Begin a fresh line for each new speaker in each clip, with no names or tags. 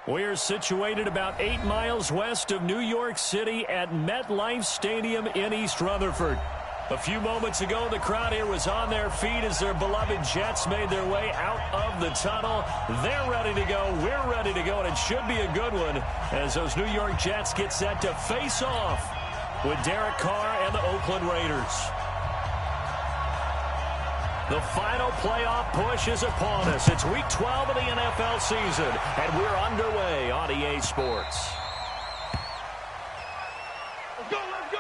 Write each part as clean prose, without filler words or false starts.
We're situated about 8 miles west of New York City at MetLife Stadium in East Rutherford. A few moments ago, the crowd here was on their feet as their beloved Jets made their way out of the tunnel. They're ready to go. We're ready to go, and it should be a good one as those New York Jets get set to face off with Derek Carr and the Oakland Raiders. The final playoff push is upon us. It's Week 12 of the NFL season, and we're underway on EA Sports.
Let's go, let's go!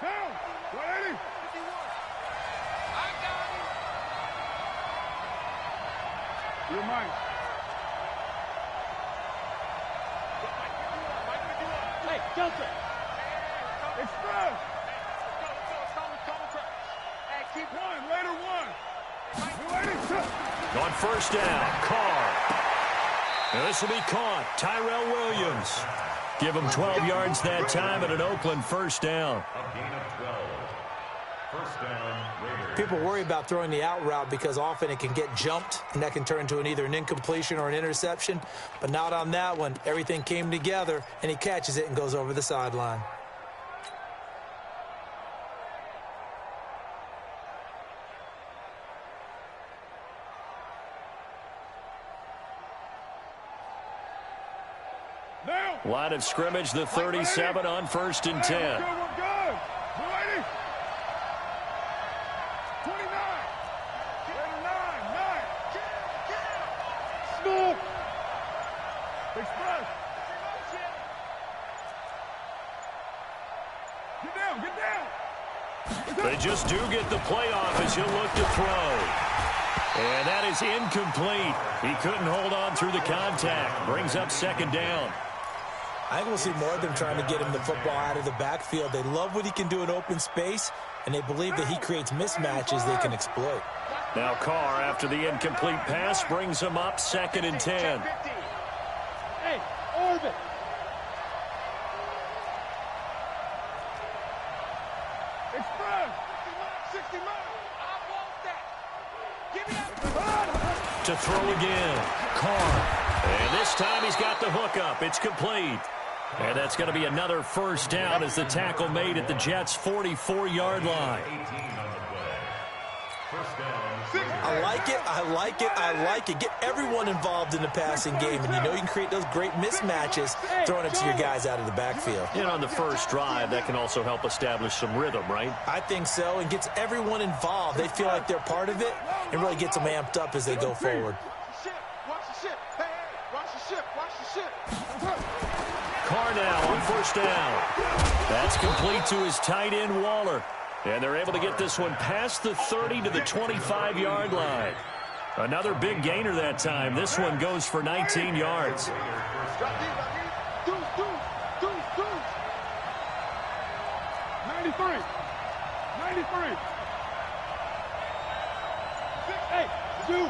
Down! 180! 51! I got it! You're mine. Hey, Joseph! Express! Let's go. Hey, keep one, later one! 280!
On first down, Carr. Now this will be caught. Tyrell Williams. Give him 12 yards that time and an Oakland first down.
A gain of 12. First down, Raiders.
People worry about throwing the out route because often it can get jumped, and that can turn into either an incompletion or an interception. But not on that one. Everything came together, and he catches it and goes over the sideline.
Line of scrimmage, the 37 on first and 10.
We're good. 29. 9. Smooth. Express. Get down.
They just do get the playoff as he'll look to throw. And that is incomplete. He couldn't hold on through the contact. Brings up second down.
I think we'll see more of them trying to get him the football out of the backfield. They love what he can do in open space, and they believe that he creates mismatches they can exploit.
Now Carr, after the incomplete pass, brings him up second and 10.
Hey, orbit. Express. 60 miles. I want that. Give me that.
To throw again, Carr. And this time he's got the hookup. It's complete. And that's going to be another first down as the tackle made at the Jets' 44-yard line.
18 on the play. First down.
I like it. Get everyone involved in the passing game, and you know you can create those great mismatches throwing it to your guys out of the backfield.
And on the first drive, that can also help establish some rhythm, right?
I think so, and gets everyone involved. They feel like they're part of it, and really gets them amped up as they go forward.
Watch the ship. Hey, watch the ship. Watch the ship.
Carr now on first down. That's complete to his tight end, Waller. And they're able to get this one past the 30 to the 25-yard line. Another big gainer that time. This one goes for 19 yards.
93. Hey, do.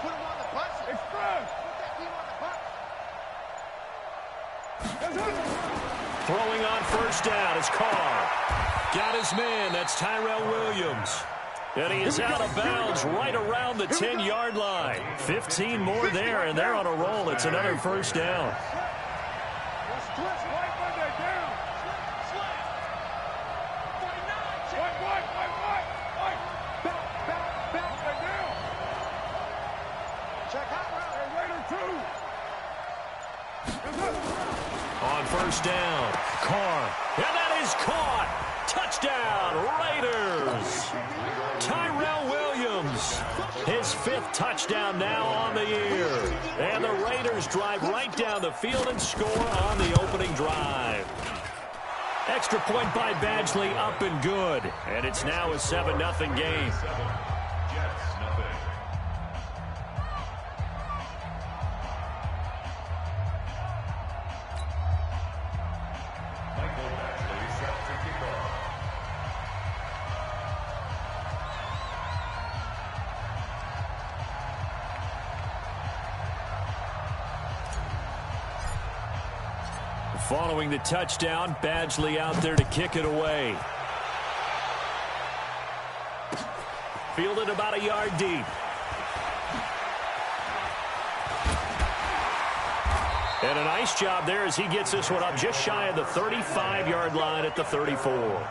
Put him on the bus. Express. Put that team on the bus.
Throwing on first down is Carr. Got his man. That's Tyrell Williams. And he is out of bounds right around the 10-yard line. 15 more there, and they're on a roll. It's another first down. On first down, Carr. And that is caught. Touchdown, Raiders. Tyrell Williams, his 5th touchdown now on the year. And the Raiders drive right down the field and score on the opening drive. Extra point by Badgley, up and good. And it's now a 7-0 game.
Jets, nothing.
Following the touchdown, Badgley out there to kick it away. Fielded about a yard deep. And a nice job there as he gets this one up just shy of the 35-yard line at the 34.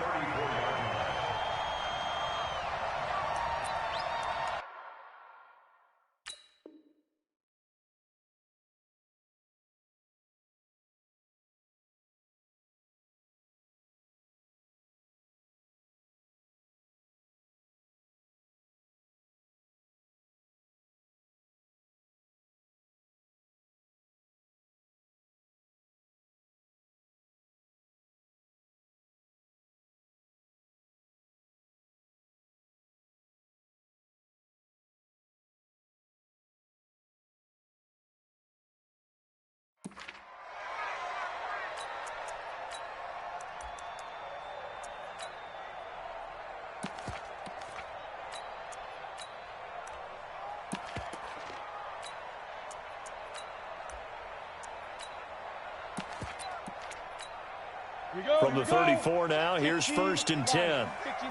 From the 34 now, here's 1st and 10.
Let's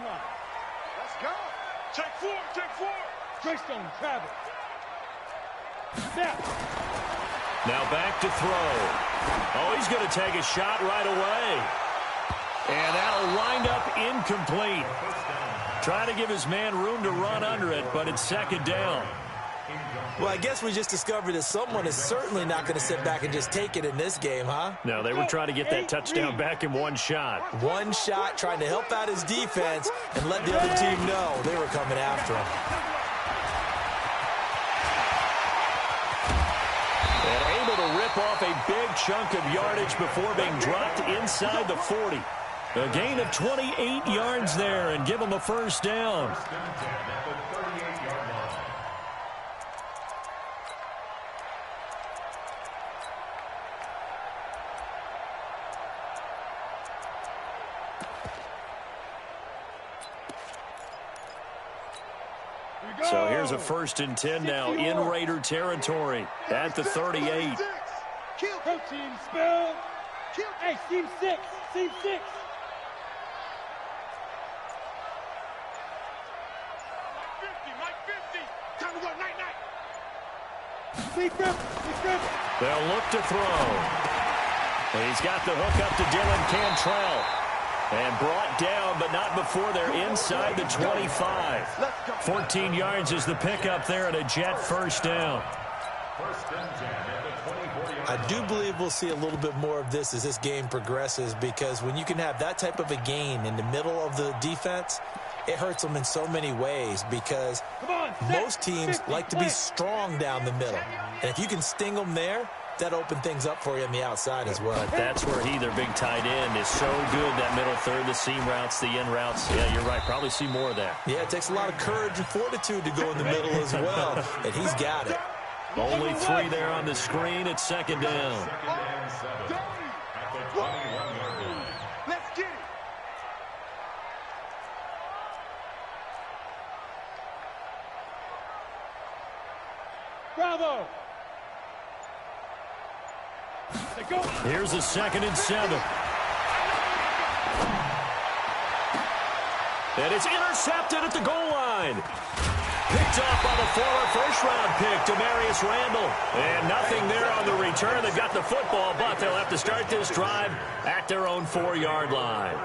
go. Take four. Greystone, travel. Snap.
Now back to throw. Oh, he's going to take a shot right away. And that'll wind up incomplete. Trying to give his man room to run under it, but it's 2nd down.
Well, I guess we just discovered that someone is certainly not going to sit back and just take it in this game, huh?
No, they were trying to get that touchdown back in one shot.
One shot, trying to help out his defense and let the other team know they were coming after him.
And able to rip off a big chunk of yardage before being dropped inside the 40. A gain of 28 yards there and give him a 1st down. So here's a 1st and 10 now in Raider territory at the 38.
Go team, spell. Hey, team 6. Team 6. Time to go, night.
They'll look to throw. He's got the hook up to Dylan Cantrell. And brought down, but not before they're inside the 25. 14 yards is the pickup there at a Jet 1st down.
I do believe we'll see a little bit more of this as this game progresses, because when you can have that type of a gain in the middle of the defense, it hurts them in so many ways, because most teams like to be strong down the middle. And if you can sting them there, that opened things up for you on the outside as well.
But that's where their big tight end, is so good, that middle third, the seam routes, the in routes. Yeah, you're right. Probably see more of that.
Yeah, it takes a lot of courage and fortitude to go in the middle as well, and he's got it.
Only 3 there on the screen. It's 2nd down.
Let's get it. Bravo.
Here's a 2nd and 7. And it's intercepted at the goal line. Picked off by the former 1st-round pick, Demarius Randall. And nothing there on the return. They've got the football, but they'll have to start this drive at their own 4-yard line.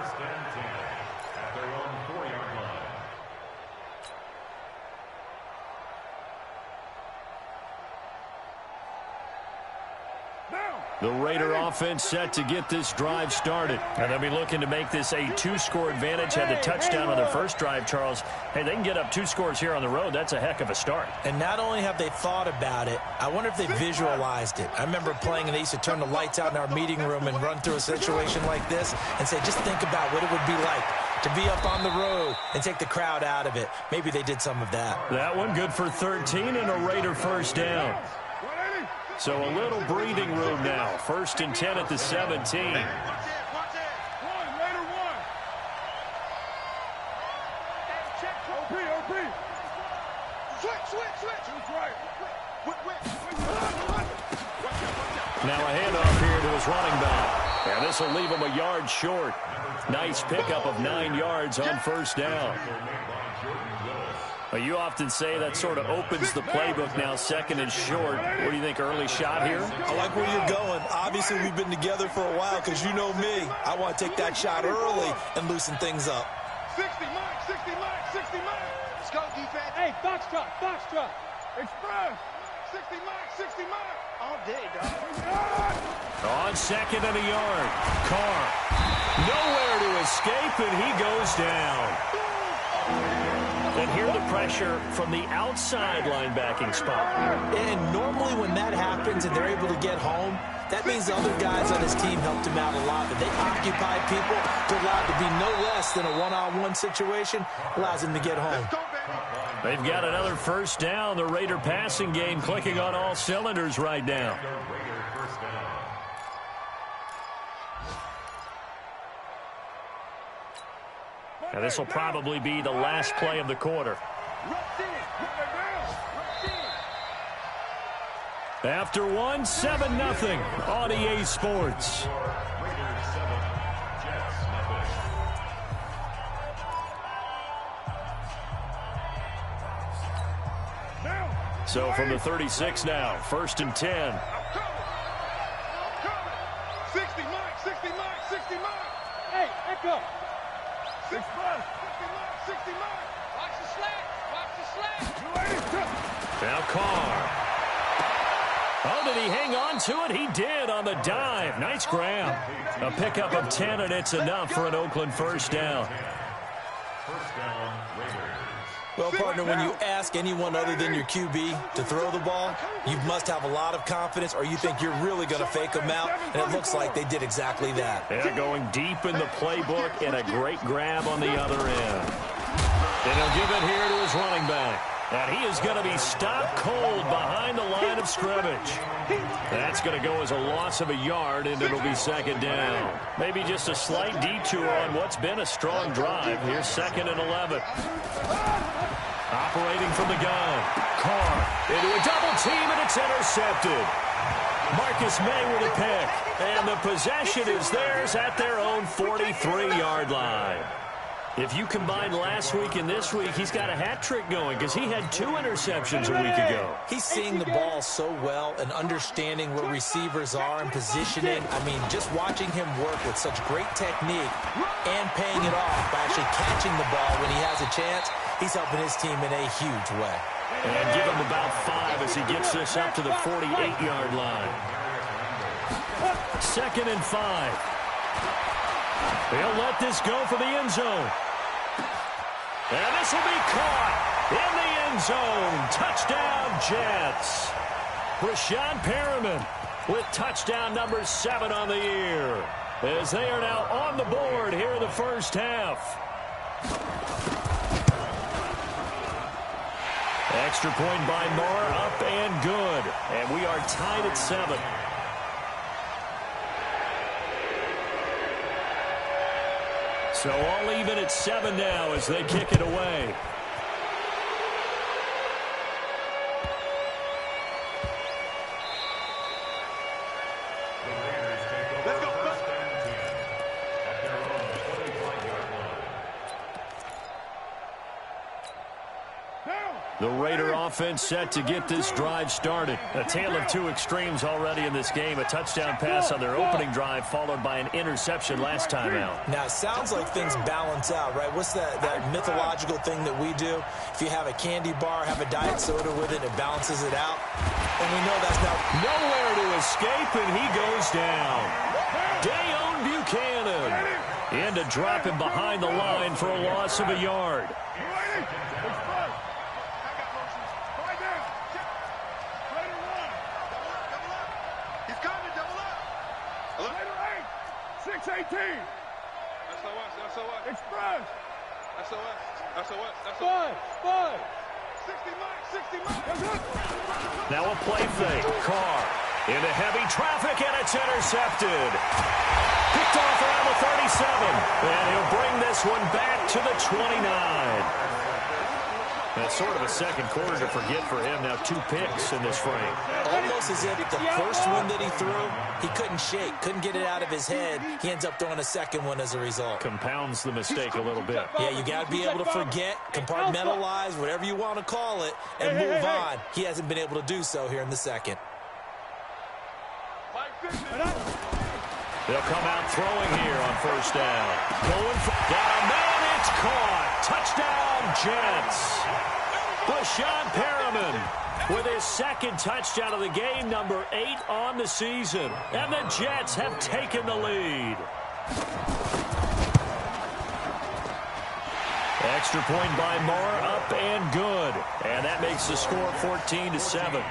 The Raider offense set to get this drive started. And they'll be looking to make this a 2-score advantage. Had the touchdown on their first drive, Charles. Hey, they can get up 2 scores here on the road. That's a heck of a start.
And not only have they thought about it, I wonder if they visualized it. I remember playing, and they used to turn the lights out in our meeting room and run through a situation like this and say, just think about what it would be like to be up on the road and take the crowd out of it. Maybe they did some of that.
That one good for 13 and a Raider 1st down. So a little breathing room now. 1st and 10 at the 17.
Watch it. 1, Raider 1. Check, OP. Switch. That's right.
Now a handoff here to his running back. And this will leave him a yard short. Nice pickup of 9 yards on first down. Well, you often say that sort of opens the playbook now, second and short. What do you think, early shot here?
I like where you're going. Obviously, we've been together for a while because you know me. I want to take that shot early and loosen things up.
60 Mike, 60 Mike, 60 Mike. Let's go, defense. Hey, box truck, express. 60 Mike, 60 Mike. All day, dog.
On second and a yard. Carr. Nowhere to escape, and he goes down. And here the pressure from the outside linebacking spot.
And normally when that happens and they're able to get home, that means the other guys on his team helped him out a lot. But they occupy people. They're allowed to be no less than a one-on-one situation. Allows him to get home.
They've got another first down. The Raider passing game clicking on all cylinders right now. And this will probably be the last play of the quarter. After one, 7-0 on EA Sports. So from the 36 now, 1st and 10.
60 Mike, 60 Mike, 60 Mike. Hey, echo. 6 plus, 60 Mike. Watch the slack.
Now Carr. Oh, did he hang on to it? He did on the dive. Nice grab. A pickup of 10, and it's enough for an Oakland first down.
Well, partner, when you ask anyone other than your QB to throw the ball, you must have a lot of confidence, or you think you're really going to fake them out, and it looks like they did exactly that.
Yeah, going deep in the playbook, and a great grab on the other end. And he'll give it here to his running back. And he is going to be stopped cold behind the line of scrimmage. That's going to go as a loss of a yard, and it'll be second down. Maybe just a slight detour on what's been a strong drive. Here's 2nd and 11. Operating from the gun. Carr into a double team, and it's intercepted. Marcus May with a pick. And the possession is theirs at their own 43-yard line. If you combine last week and this week, he's got a hat trick going because he had 2 interceptions a week ago.
He's seeing the ball so well and understanding where receivers are and positioning. I mean, just watching him work with such great technique and paying it off by actually catching the ball when he has a chance, he's helping his team in a huge way.
And give him about 5 as he gets this up to the 48-yard line. 2nd and 5. They'll let this go for the end zone. And this will be caught in the end zone. Touchdown, Jets. Brashad Perriman with touchdown number 7 on the year, as they are now on the board here in the first half. Extra point by Marr, up and good. And we are tied at 7. So all even at 7 now as they kick it away.
Let's go.
The Raider offense set to get this drive started. A tale of 2 extremes already in this game. A touchdown pass on their opening drive, followed by an interception last time out.
Now, it sounds like things balance out, right? What's that mythological thing that we do? If you have a candy bar, have a diet soda with it, it balances it out. And we know that's not
nowhere to escape, and he goes down. Dayon Buchanan in to drop him behind the line for a loss of a yard.
He's coming, double up. 6-18. SOS. Express. SOS. 60 Mike.
Now a play fake. Carr into heavy traffic, and it's intercepted. Picked off around the 37. And he'll bring this one back to the 29. That's sort of a second quarter to forget for him. Now 2 picks in this frame.
Almost as if the first one that he threw, he couldn't shake, couldn't get it out of his head. He ends up throwing a second one as a result.
Compounds the mistake a little bit.
Yeah, you got to be able to forget, compartmentalize, whatever you want to call it, and move on. He hasn't been able to do so here in the second.
They'll come out throwing here on first down. Going for got a man, it's caught. Touchdown, Jets. Brashad Perriman with his second touchdown of the game, number 8 on the season. And the Jets have taken the lead. Extra point by Moore, up and good. And that makes the score 14-7.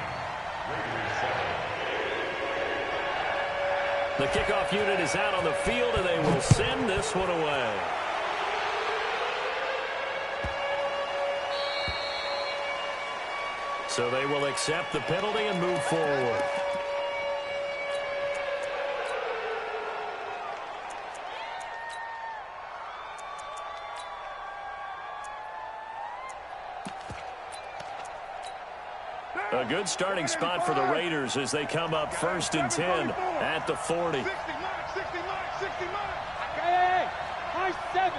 The kickoff unit is out on the field, and they will send this one away. So they will accept the penalty and move forward. A good starting spot for the Raiders as they come up 1st and 10 at the 40.
60 mark, 60 mark, 60 mark.
Hey, high 7.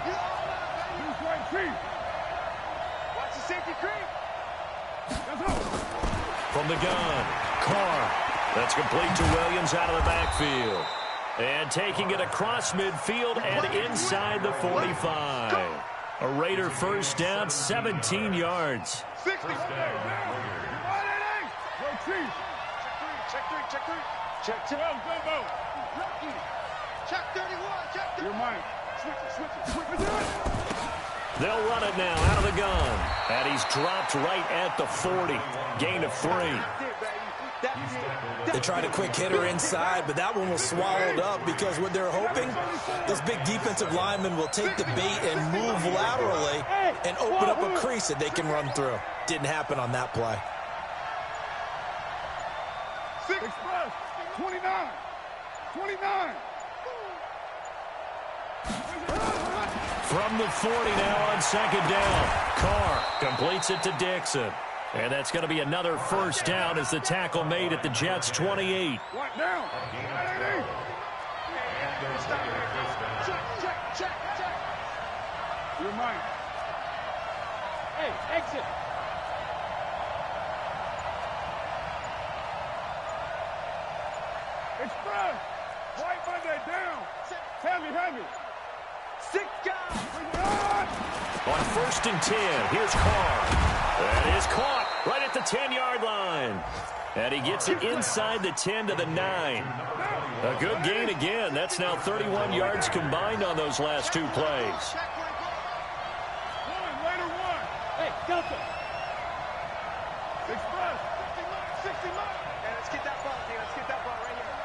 Who's right creep? Watch the safety creep.
From the gun, Carr. That's complete to Williams out of the backfield. And taking it across midfield and inside the 45. A Raider first down, 17 yards.
60. Check 3. Check 3. Check 3. Check 2. Check 31. Check 3. Your mind. Switch it.
They'll run it now out of the gun. And he's dropped right at the 40. Gain of 3.
They tried a quick hitter inside, but that one was swallowed up because what they're hoping, this big defensive lineman will take the bait and move laterally and open up a crease that they can run through. Didn't happen on that play.
6 plus 29. 29.
From the 40 now on second down. Carr completes it to Dixon. And that's going to be another first down as the tackle made at the Jets' 28.
What down? Check. Your mind.
Hey, exit.
Express. White Monday down. Heavy. 6 guys.
On 1st and 10, here's Carr. That is caught right at the 10-yard line. And he gets it inside the 10 to the 9. A good gain again. That's now 31 yards combined on those last 2 plays.
Hey, Delta.
Express. 60 mark. Hey, let's get that ball, dude. Let's get that ball right here.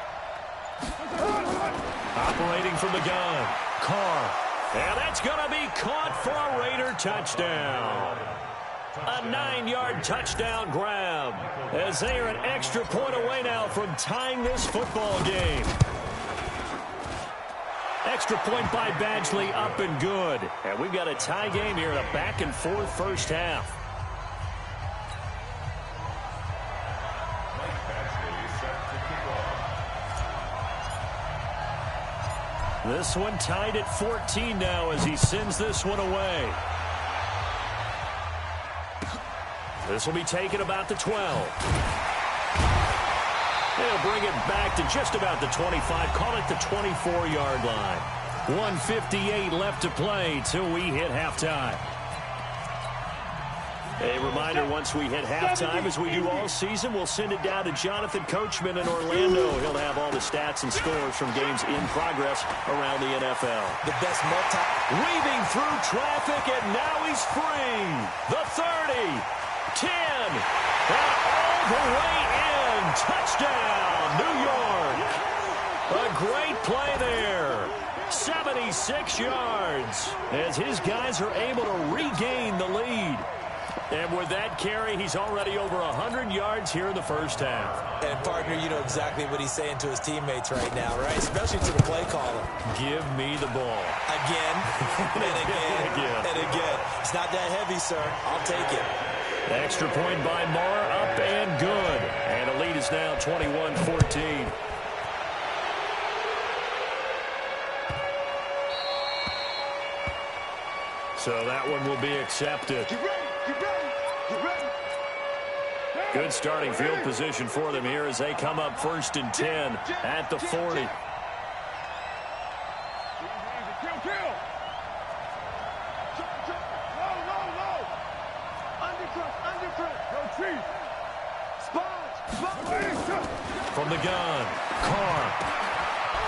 Operating from the gun, Carr. And that's going to be caught for a Raider touchdown. A 9-yard touchdown grab as they are an extra point away now from tying this football game. Extra point by Badgley, up and good. And we've got a tie game here in a back-and-forth first half. This one tied at 14 now as he sends this one away. This will be taken about the 12. They'll bring it back to just about the 25. Call it the 24-yard line. 1:58 left to play till we hit halftime. A reminder, once we hit halftime, as we do all season, we'll send it down to Jonathan Coachman in Orlando. He'll have all the stats and scores from games in progress around the NFL.
The best
Weaving through traffic, and now he's free. The 30, 10, and all the way in. Touchdown, New York. A great play there. 76 yards as his guys are able to regain the lead. And with that carry, he's already over 100 yards here in the first half.
And, partner, you know exactly what he's saying to his teammates right now, right? Especially to the play caller.
Give me the ball.
Again, and again, and again. It's not that heavy, sir. I'll take it.
Extra point by Marr, up and good. And the lead is now 21-14. So that one will be accepted.
Get ready, get ready, get ready.
Good starting field position for them here as they come up 1st and 10 at the 40.
Easy, kill. Low. Undercut. Go Chief. Spot.
From the gun, Carr.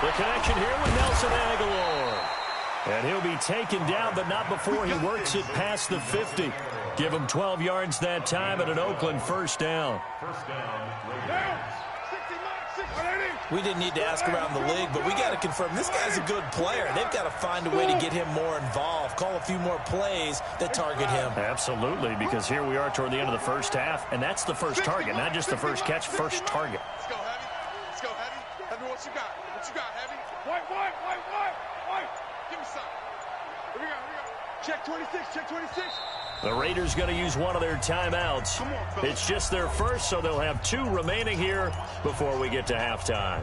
The connection here with Nelson Aguilar. And he'll be taken down, but not before he works it past the 50. Give him 12 yards that time at an Oakland first down.
We didn't need to ask around the league, but we got to confirm this guy's a good player. They've got to find a way to get him more involved, call a few more plays that target him.
Absolutely, because here we are toward the end of the first half, and that's the first target, not just the first catch, first target.
Let's go, Heavy. Let's go, Heavy. Heavy, what you got? Heavy? White. Give me some. Here we go. Check 26.
The Raiders going to use one of their timeouts. It's just their first, so they'll have 2 remaining here before we get to halftime.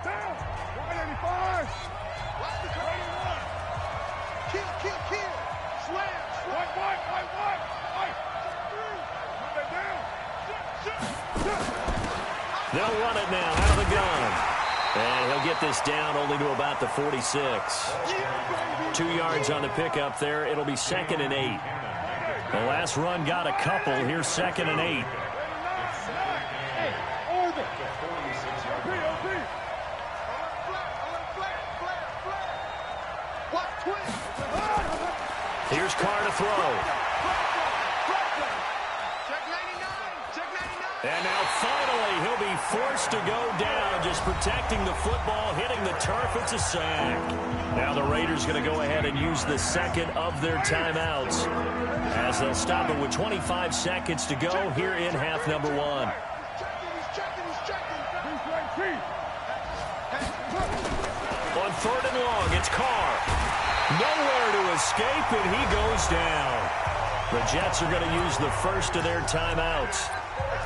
Down. 185. Watch the 21. Kill. Slam. White.
They'll run it now out of the gun. And he'll get this down only to about the 46. 2 yards on the pickup there. It'll be 2nd and 8. The last run got a couple. Here's 2nd and 8. Here's Carr to throw. And now finally he'll be forced to go down, just protecting the football, hitting the turf. It's a sack. Now the Raiders going to go ahead and use the second of their timeouts as they'll stop it with 25 seconds to go here in half number 1. On 3rd and long, it's Carr. Nowhere to escape, and he goes down. The Jets are going to use the first of their timeouts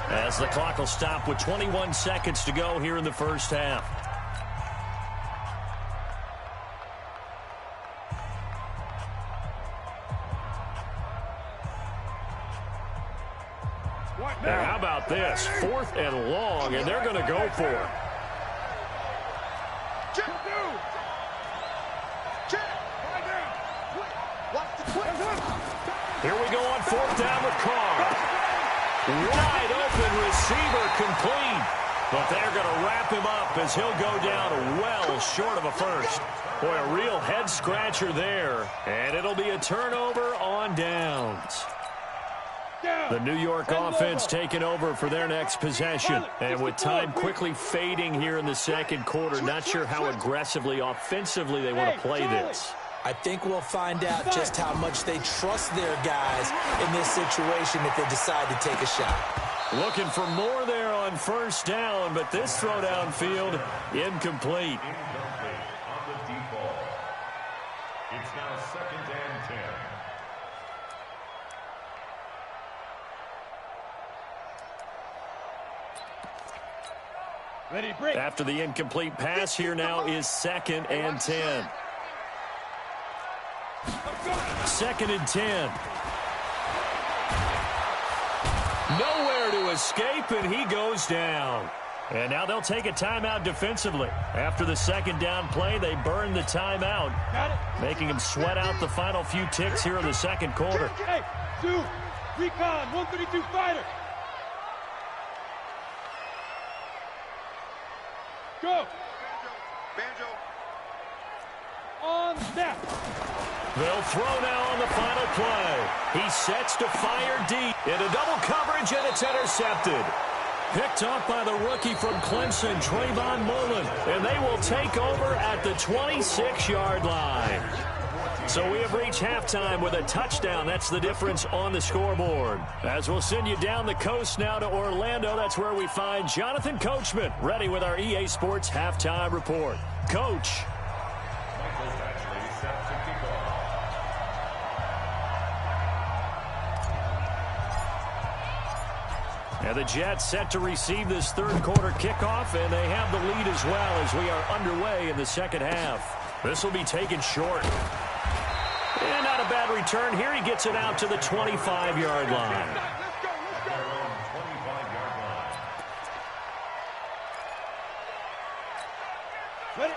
as the clock will stop with 21 seconds to go here in the first half. Now, how about this? 4th and long, and they're going to go for it. Here we go on 4th down with Carr. Wide open receiver complete. But they're going to wrap him up as he'll go down well short of a first. Boy, a real head-scratcher there. And it'll be a turnover on downs. The New York offense taking over for their next possession. And with time quickly fading here in the second quarter, not sure how aggressively, offensively they want to play this.
I think we'll find out just how much they trust their guys in this situation if they decide to take a shot.
Looking for more there on 1st down, but this throw downfield incomplete.
On the deep ball. It's now 2nd and 10.
Ready, break.
After the incomplete pass, here now is 2nd and 10. 2nd and 10. Nowhere to escape, and he goes down. And now they'll take a timeout defensively. After the 2nd down play, they burn the timeout, making them sweat out the final few ticks here in the second quarter.
Hey, 2, recon, 132 fighter. Go.
Banjo.
On snap.
They'll throw now on the final play. He sets to fire deep into double coverage, and it's intercepted. Picked off by the rookie from Clemson, Trayvon Mullen, and they will take over at the 26-yard line. So we have reached halftime with a touchdown. That's the difference on the scoreboard. As we'll send you down the coast now to Orlando, that's where we find Jonathan Coachman, ready with our EA Sports halftime report. Coach. And the Jets set to receive this third quarter kickoff, and they have the lead as well as we are underway in the second half. This will be taken short. And not a bad return here. He gets it out to the 25-yard line.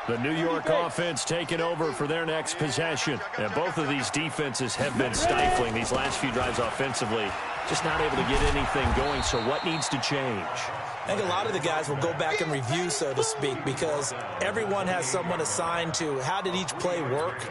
The New York offense taking over for their next possession. And both of these defenses have been stifling these last few drives offensively. Just not able to get anything going, so what needs to change?
I think a lot of the guys will go back and review, so to speak, because everyone has someone assigned to how did each play work.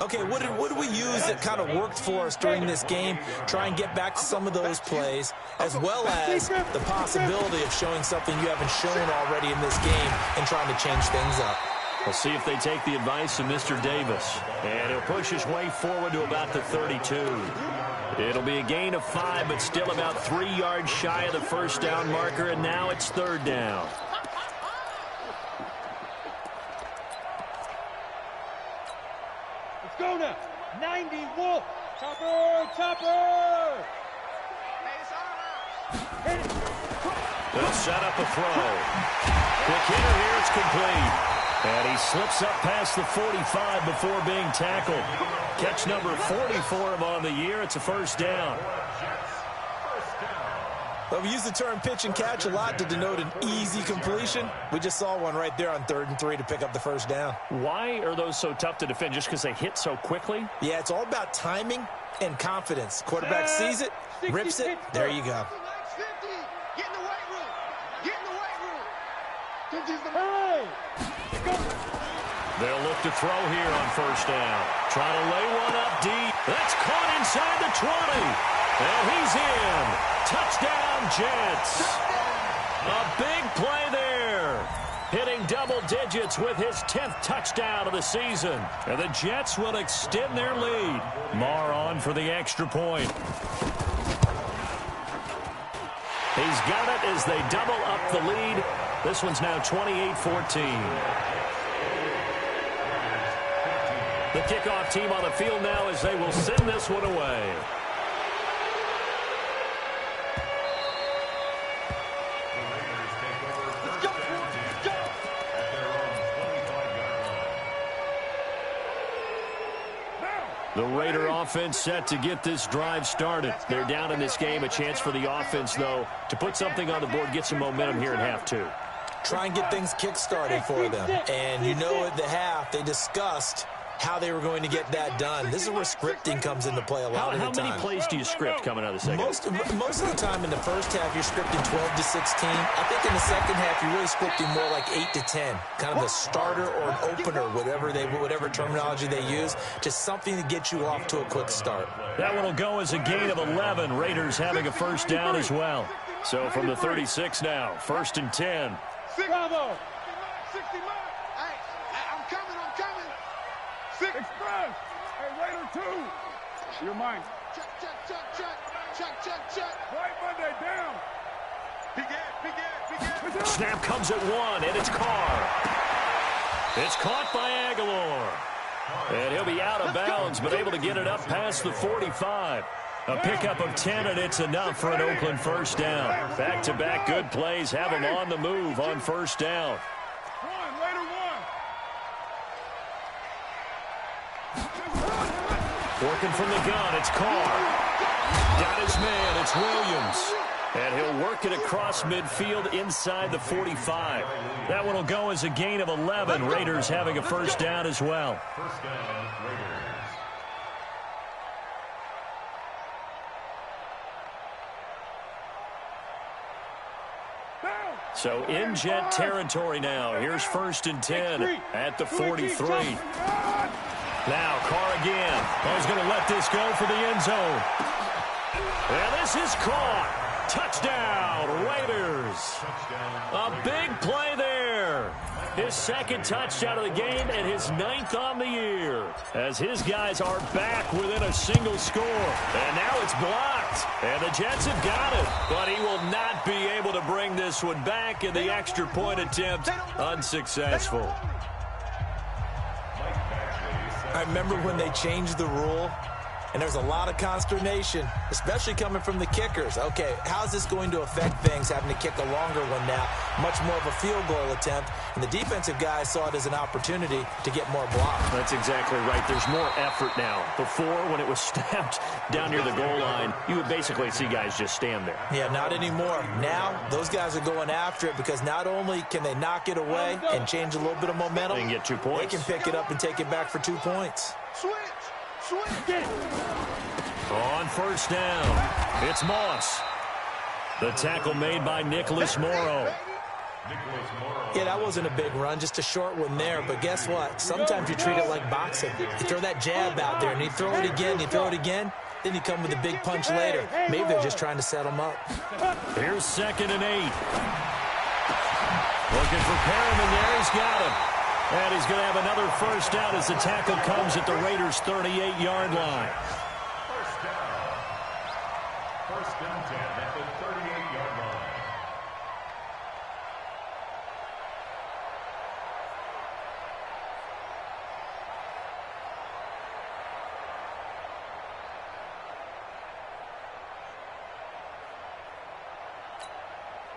Okay, what did we use that kind of worked for us during this game? Try and get back to some of those plays, as well as the possibility of showing something you haven't shown already in this game and trying to change things up.
We'll see if they take the advice of Mr. Davis. And he'll push his way forward to about the 32. It'll be a gain of 5, but still about 3 yards shy of the first down marker, and now it's third down.
Let's go now. 90 Wolf. Chopper, chopper.
They'll set up a throw. Quick hitter here, it's complete. And he slips up past the 45 before being tackled. Catch number 40 for him on the year. It's a first down.
Well, we use the term pitch and catch a lot to denote an easy completion. We just saw one right there on 3rd and 3 to pick up the first down.
Why are those so tough to defend? Just because they hit so quickly?
Yeah, it's all about timing and confidence. Quarterback sees it, rips it, there you go.
Get in the weight room. Get in the weight room.
Hey!
They'll look to throw here on first down. Trying to lay one up deep. That's caught inside the 20. And he's in. Touchdown, Jets. A big play there. Hitting double digits with his 10th touchdown of the season. And the Jets will extend their lead. Marr on for the extra point. He's got it as they double up the lead. This one's now 28-14. The kickoff team on the field now as they will send this one away. The Raider offense set to get this drive started. They're down in this game. A chance for the offense, though, to put something on the board, get some momentum here in half 2.
Try and get things kick-started for them. And you know at the half they discussed how they were going to get that done. This is where scripting comes into play a lot of the time.
How many plays do you script coming out of the second?
Most of the time in the first half, you're scripting 12 to 16. I think in the second half, you're really scripting more like 8 to 10. Kind of a starter or an opener, whatever terminology they use. Just something to get you off to a quick start.
That one will go as a gain of 11. Raiders having a first down as well. So from the 36 now, 1st and 10.
Bravo.
60 miles. Hey, I'm coming.
Express. Hey, Raider 2. You're mine.
Check.
Right Monday, down.
Begin.
Snap comes at 1, and it's Carr. It's caught by Aguilar. And he'll be out of bounds, but able to get it up past the 45. A pickup of 10, and it's enough for an Oakland first down. Back-to-back good plays have him on the move on first down.
Raider 1.
Working from the gun, it's Carr. Got his man, it's Williams. And he'll work it across midfield inside the 45. That one will go as a gain of 11. Raiders having a first down as well.
First down, Raiders.
So in Jet territory now. Here's 1st and 10 at the 43. Now Carr again. He's going to let this go for the end zone. And this is caught. Touchdown, Raiders. A big play there. His second touchdown of the game and his 9th on the year, as his guys are back within a single score. And now it's blocked. And the Jets have got it. But he will not be able to bring this one back, in the extra point attempt unsuccessful.
I remember when they changed the rule, and there's a lot of consternation, especially coming from the kickers. Okay, how's this going to affect things, having to kick a longer one now, much more of a field goal attempt, and the defensive guys saw it as an opportunity to get more blocks.
That's exactly right. There's more effort now. Before, when it was snapped down near the goal line, you would basically see guys just stand there.
Yeah, not anymore. Now, those guys are going after it, because not only can they knock it away and change a little bit of momentum,
they can get 2 points.
They can pick it up and take it back for 2 points.
On first down, it's Moss. The tackle made by Nicholas Morrow.
Yeah, that wasn't a big run, just a short one there. But guess what? Sometimes you treat it like boxing. You throw that jab out there, and you throw it again, you throw it again, then you come with a big punch later. Maybe they're just trying to set them up.
Here's 2nd and 8. Looking for Perriman there. He's got him. And he's going to have another first down as the tackle comes at the Raiders' 38-yard line.
First down. First and 10 at the 38-yard line.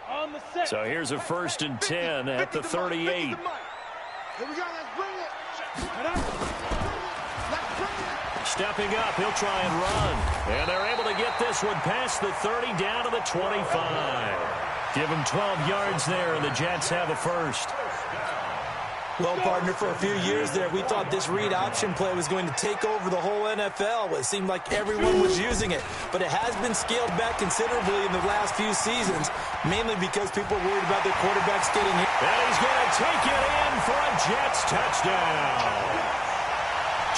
On the set.
So here's a 1st and 10 at the 38.
Here we go, let's bring it.
Stepping up, he'll try and run. And they're able to get this one past the 30 down to the 25. Give him 12 yards there, and the Jets have a first.
Well, partner, for a few years there, we thought this read option play was going to take over the whole NFL. It seemed like everyone was using it. But it has been scaled back considerably in the last few seasons, mainly because people are worried about their quarterbacks getting hit.
And he's going to take it in for a Jets touchdown.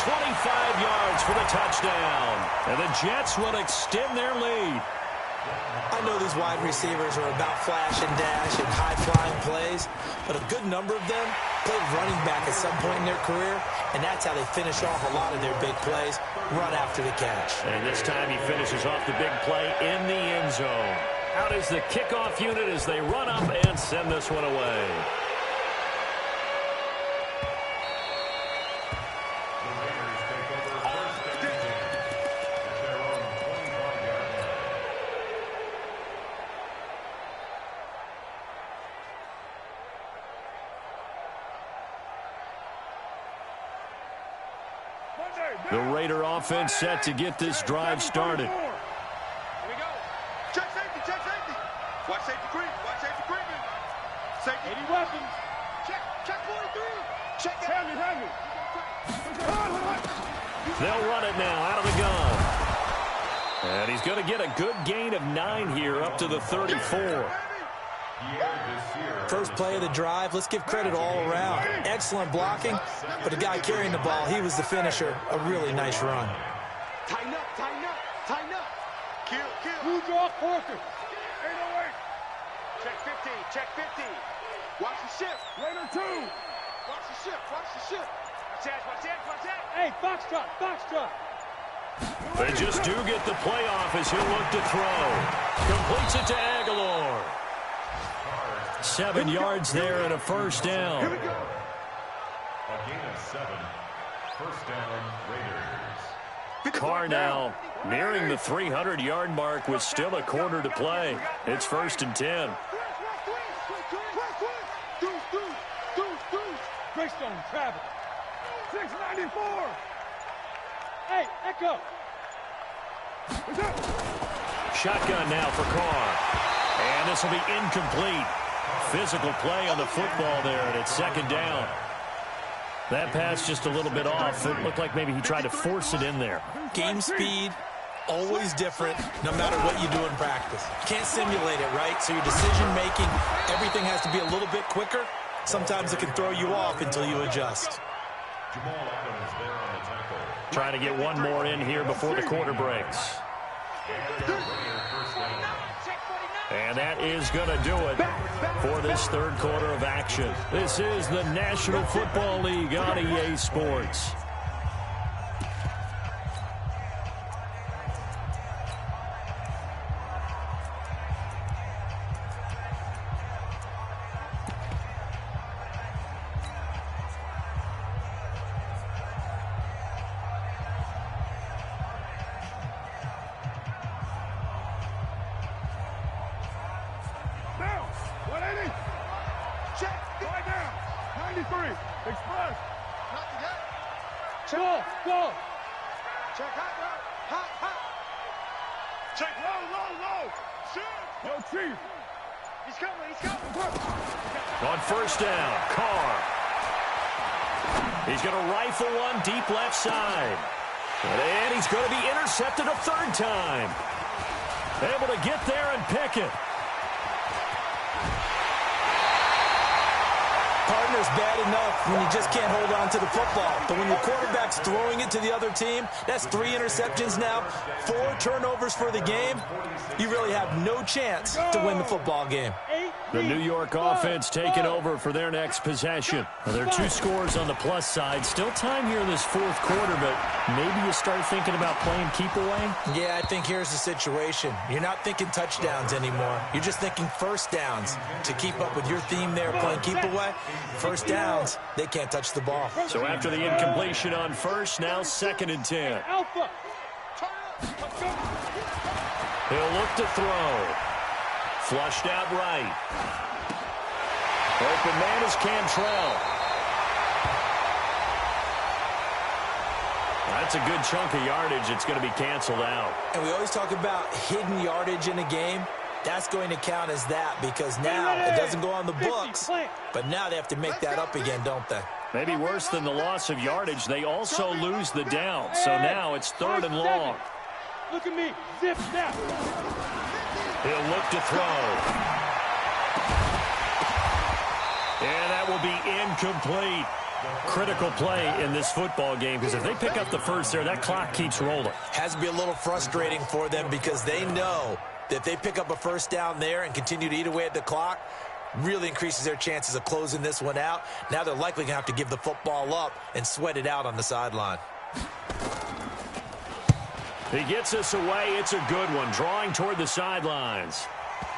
25 yards for the touchdown. And the Jets will extend their lead.
I know these wide receivers are about flash and dash and high-flying plays, but a good number of them played running back at some point in their career, and that's how they finish off a lot of their big plays, run after the catch.
And this time he finishes off the big play in the end zone. Out is the kickoff unit as they run up and send this one away. The Raider offense set to get this drive started.
Here we go. Check safety, check safety. Watch safety creep, watch safety creeping. Safety.
80 weapons.
Check 43. Check it.
Heavy.
They'll run it now out of the gun. And he's going to get a good gain of 9 here up to the 34.
First play of the drive, let's give credit all around. Excellent blocking, but the guy carrying the ball, he was the finisher. A really nice run.
Tighten up, tighten up, tighten up. Kill.
Blue draw quarter.
808. Check 50, check 50. Watch the shift.
Raider 2.
Watch the shift, watch the shift. Watch that.
Hey, Foxtrot.
They just do get the playoff as he'll look to throw. Completes it to Aguilar. 7 yards there and a first down.
Here we go.
A gain of 7. First down, Raiders.
Carr now nearing the 300-yard mark with still a quarter to play. It's 1st and 10.
Greystone travel. 694. Hey, Echo.
Shotgun now for Carr. And this will be incomplete. Physical play on the football there, and it's 2nd down. That pass just a little bit off. It looked like maybe he tried to force it in there.
Game speed, always different, no matter what you do in practice. You can't simulate it, right? So your decision-making, everything has to be a little bit quicker. Sometimes it can throw you off until you adjust.
Jamal Adams there on the tackle.
Trying to get one more in here before the quarter breaks.
And Raider first down.
Check 49.
And that is going to do it for this third quarter of action. This is the National Football League on EA Sports.
On
first down, Carr. He's going to rifle one deep left side. And he's going to be intercepted a third time. Able to get there and pick it.
Partner's bad enough when you just can't hold on to the football. But when your quarterback's throwing it to the other team, that's 3 interceptions now, 4 turnovers for the game. You really have no chance to win the football game.
The New York offense taking over for their next possession. Well, there are 2 scores on the plus side. Still time here in this fourth quarter, but maybe you start thinking about playing keep away?
Yeah, I think here's the situation. You're not thinking touchdowns anymore. You're just thinking first downs. To keep up with your theme there, playing keep away, first downs, they can't touch the ball.
So after the incompletion on first, now 2nd and 10. He'll look to throw. Flushed out right. Open man is Cantrell. That's a good chunk of yardage. It's going to be canceled out.
And we always talk about hidden yardage in a game. That's going to count as that because now it doesn't go on the books. But now they have to make that up again, don't they?
Maybe worse than the loss of yardage, they also lose the down. So now it's 3rd and long.
Look at me. Zip, snap.
He'll look to throw. And that will be incomplete. Critical play in this football game because if they pick up the first there, that clock keeps rolling.
Has to be a little frustrating for them because they know that if they pick up a first down there and continue to eat away at the clock, really increases their chances of closing this one out. Now they're likely going to have to give the football up and sweat it out on the sideline.
He gets us away. It's a good one. Drawing toward the sidelines.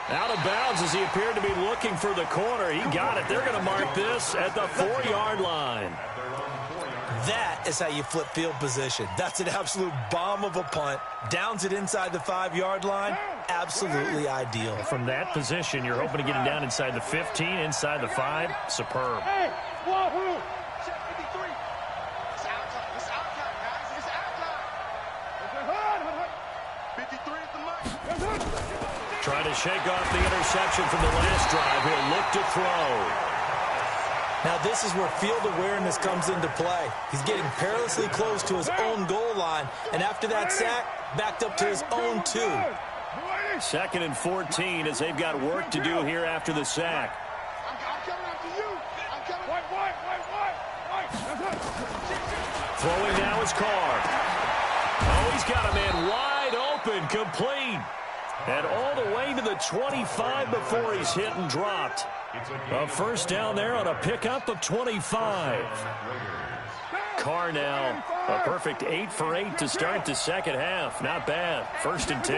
Out of bounds as he appeared to be looking for the corner. He got it. They're going to mark this at the 4-yard line.
That is how you flip field position. That's an absolute bomb of a punt. Downs it inside the 5-yard line. Absolutely ideal.
From that position, you're hoping to get it down inside the 15, inside the 5. Superb.
Hey, wahoo!
Trying to shake off the interception from the last drive. He'll look to throw.
Now this is where field awareness comes into play. He's getting perilously close to his own goal line, and after that sack, backed up to his own 2.
2nd and 14 as they've got work to do here after the sack.
I'm coming after you. I'm coming. White.
Throwing now is Carr. Oh, he's got a man wide open, complete. And all the way to the 25 before he's hit and dropped. A first down there on a pickup of 25. Carr now a perfect 8 for 8 to start the second half. Not bad. 1st and 10.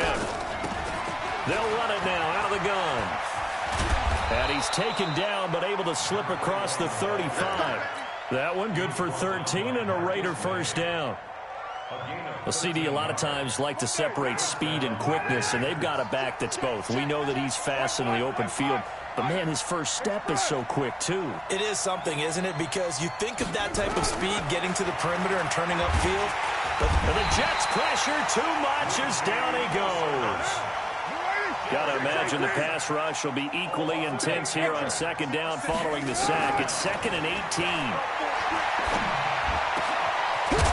They'll run it now out of the gun. And he's taken down but able to slip across the 35. That one good for 13 and a Raider first down. Well, CD, a lot of times like to separate speed and quickness, and they've got a back that's both. We know that he's fast in the open field, but, man, his first step is so quick, too.
It is something, isn't it? Because you think of that type of speed getting to the perimeter and turning upfield.
But the Jets pressure too much as down he goes. Got to imagine the pass rush will be equally intense here on 2nd down following the sack. It's 2nd and 18.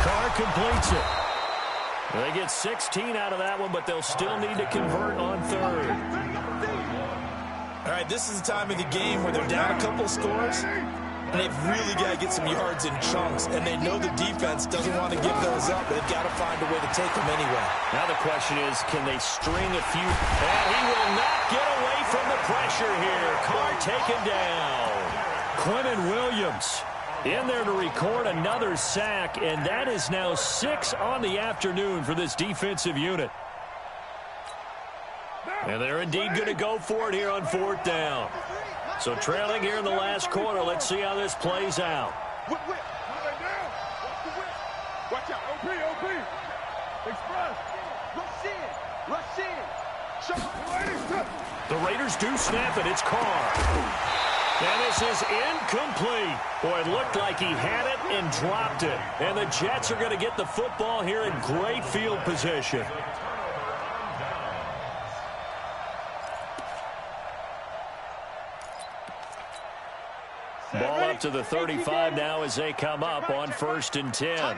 Carr completes it. They get 16 out of that one, but they'll still need to convert on 3rd.
All right, this is the time of the game where they're down a couple scores, and they've really got to get some yards in chunks, and they know the defense doesn't want to give those up, but they've got to find a way to take them anyway.
Now the question is, can they string a few? And he will not get away from the pressure here. Carr taken down. Quinnen Williams in there to record another sack, and that is now 6 on the afternoon for this defensive unit. And they're indeed going to go for it here on 4th down. So trailing here in the last quarter. Let's see how this plays out.
Watch out, OP. Express. Rush in.
The Raiders do snap it. It's Carr. And this is incomplete. Boy, it looked like he had it and dropped it. And the Jets are going to get the football here in great field position. Ball up to the 35 now as they come up on 1st and 10.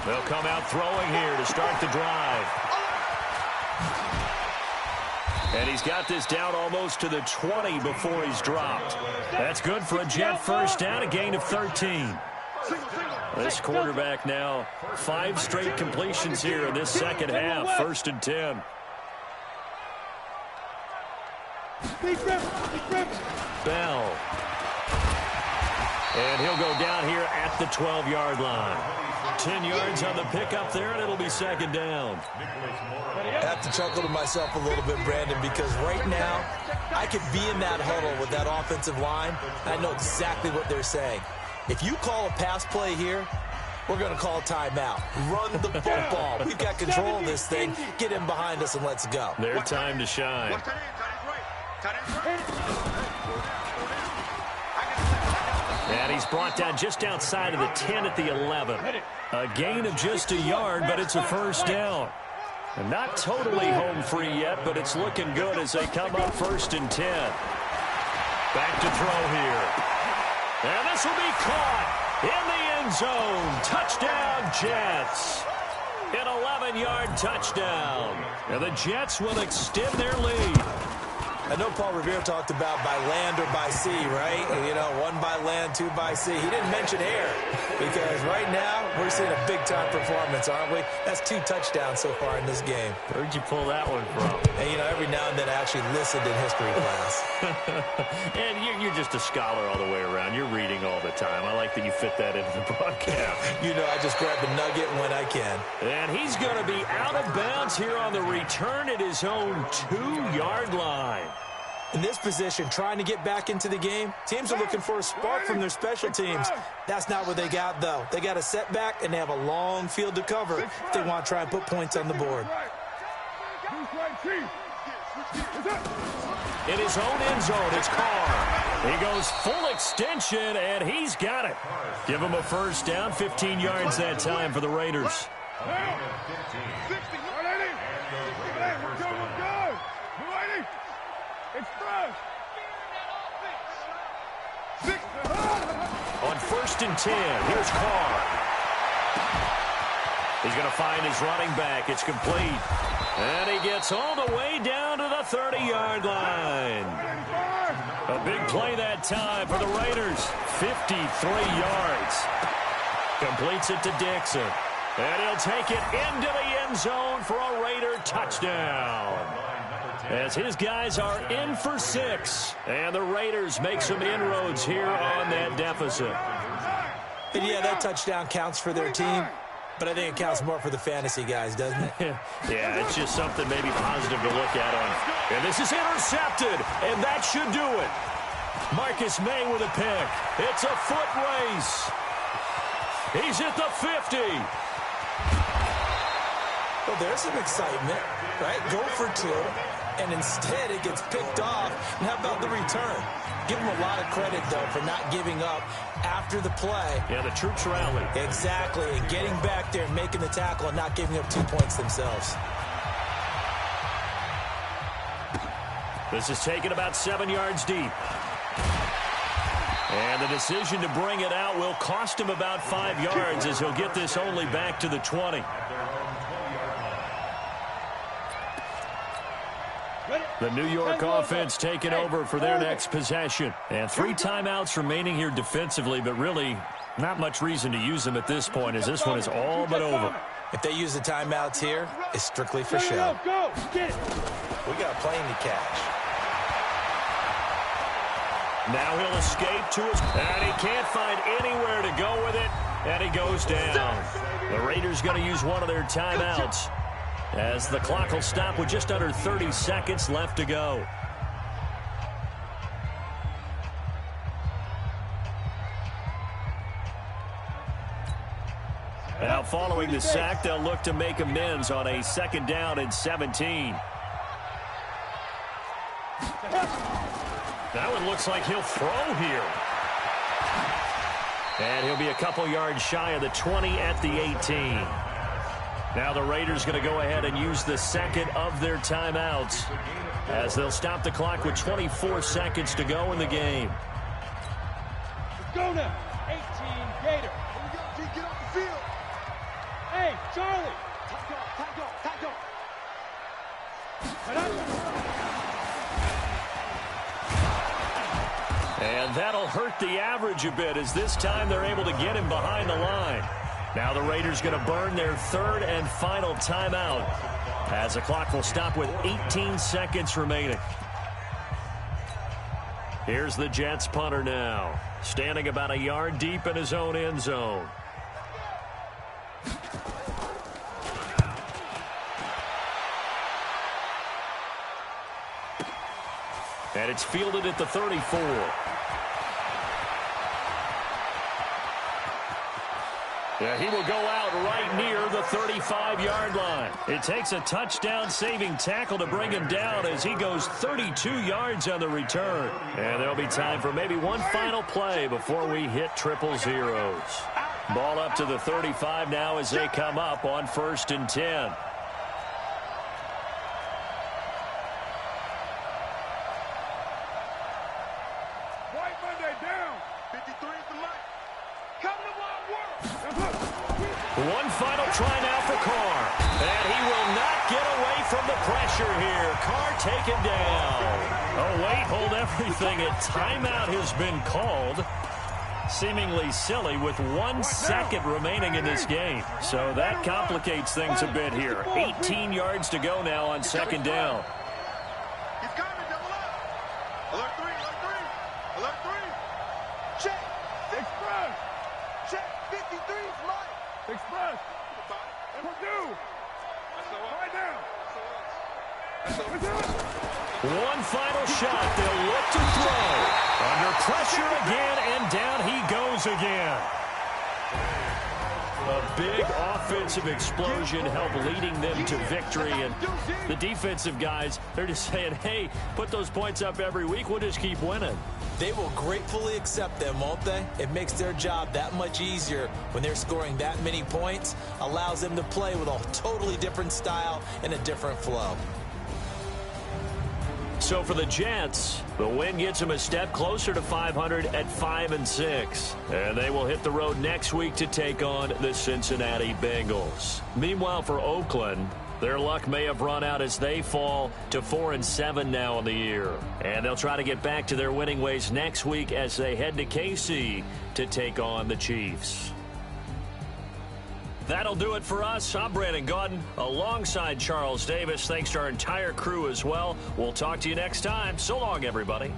They'll come out throwing here to start the drive. And he's got this down almost to the 20 before he's dropped. That's good for a Jet first down, a gain of 13. This quarterback now 5 straight completions here in this second half, 1st and 10. Bell. And he'll go down here at the 12-yard line. 10 yards on the pickup there, and it'll be 2nd down.
I have to chuckle to myself a little bit, Brandon, because right now I could be in that huddle with that offensive line. I know exactly what they're saying. If you call a pass play here, we're going to call a timeout. Run the football. We've got control of this thing. Get in behind us and let's go.
Their time to shine. And he's brought down just outside of the 10 at the 11. A gain of just a yard, but it's a 1st down. And not totally home free yet, but it's looking good as they come up 1st and 10. Back to throw here. And this will be caught in the end zone. Touchdown, Jets. An 11-yard touchdown. And the Jets will extend their lead.
I know Paul Revere talked about by land or by sea, right? You know, 1 by land, 2 by sea. He didn't mention air because right now we're seeing a big-time performance, aren't we? That's 2 touchdowns so far in this game.
Where'd you pull that one from?
And, you know, every now and then I actually listened in history class.
And you're just a scholar all the way around. You're reading all the time. I like that you fit that into the broadcast.
You know, I just grab a nugget when I can.
And he's going to be out of bounds here on the return at his own 2-yard line.
In this position, trying to get back into the game, teams are looking for a spark from their special teams. That's not what they got, though. They got a setback, and they have a long field to cover if they want to try and put points on the board.
In his own end zone, it's Carr. He goes full extension, and he's got it. Give him a 1st down, 15 yards that time for the Raiders. On 1st and 10, here's Carr. He's going to find his running back. It's complete. And he gets all the way down to the 30-yard line. A big play that time for the Raiders. 53 yards. Completes it to Dixon. And he'll take it into the end zone for a Raider touchdown. As his guys are in for 6. And the Raiders make some inroads here on that deficit.
And yeah, that touchdown counts for their team. But I think it counts more for the fantasy guys, doesn't it?
Yeah, it's just something maybe positive to look at on. And this is intercepted. And that should do it. Marcus May with a pick. It's a foot race. He's at the 50.
Well, there's some excitement, right? Go for 2. And instead it gets picked off. And how about the return? Give him a lot of credit, though, for not giving up after the play.
Yeah, the troops rallied.
Exactly. And getting back there and making the tackle and not giving up 2 points themselves.
This is taken about 7 yards deep. And the decision to bring it out will cost him about 5 yards as he'll get this only back to the 20. The New York offense taking over for their next possession. And 3 timeouts remaining here defensively, but really not much reason to use them at this point as this one is all but over.
If they use the timeouts here, it's strictly for show. We got a plane to catch.
Now he'll escape to his... And he can't find anywhere to go with it. And he goes down. The Raiders going to use one of their timeouts as the clock will stop with just under 30 seconds left to go. Now following the sack, they'll look to make amends on a 2nd down and 17. That one looks like he'll throw here. And he'll be a couple yards shy of the 20 at the 18. Now the Raiders going to go ahead and use the 2nd of their timeouts as they'll stop the clock with 24 seconds to go in the game.
Let's go now. 18 Gator.
Here we go, G. Get off the field.
Hey, Charlie.
And that'll hurt the average a bit as this time they're able to get him behind the line. Now the Raiders going to burn their 3rd and final timeout as the clock will stop with 18 seconds remaining. Here's the Jets punter now, standing about a yard deep in his own end zone. And it's fielded at the 34. Yeah, he will go out right near the 35-yard line. It takes a touchdown-saving tackle to bring him down as he goes 32 yards on the return. And there'll be time for maybe one final play before we hit 000. Ball up to the 35 now as they come up on 1st and 10. One final try now for Carr. And he will not get away from the pressure here. Carr taken down. Oh, wait, hold everything. A timeout has been called. Seemingly silly with 1 second remaining in this game. So that complicates things a bit here. 18 yards to go now on 2nd down.
He's coming, double up. Alert 3, alert 3. Alert 3. Check. Express. Check. 53's Mike. Express. And Purdue. Right now.
One final shot. They'll look to throw. Under pressure again, and down he goes again. A big offensive explosion helped leading them to victory. And the defensive guys, they're just saying, hey, put those points up every week. We'll just keep winning.
They will gratefully accept them, won't they? It makes their job that much easier when they're scoring that many points. Allows them to play with a totally different style and a different flow.
So for the Jets, the win gets them a step closer to 500 at 5-6. And they will hit the road next week to take on the Cincinnati Bengals. Meanwhile, for Oakland, their luck may have run out as they fall to 4-7 now in the year. And they'll try to get back to their winning ways next week as they head to KC to take on the Chiefs. That'll do it for us. I'm Brandon Gaudin alongside Charles Davis. Thanks to our entire crew as well. We'll talk to you next time. So long, everybody.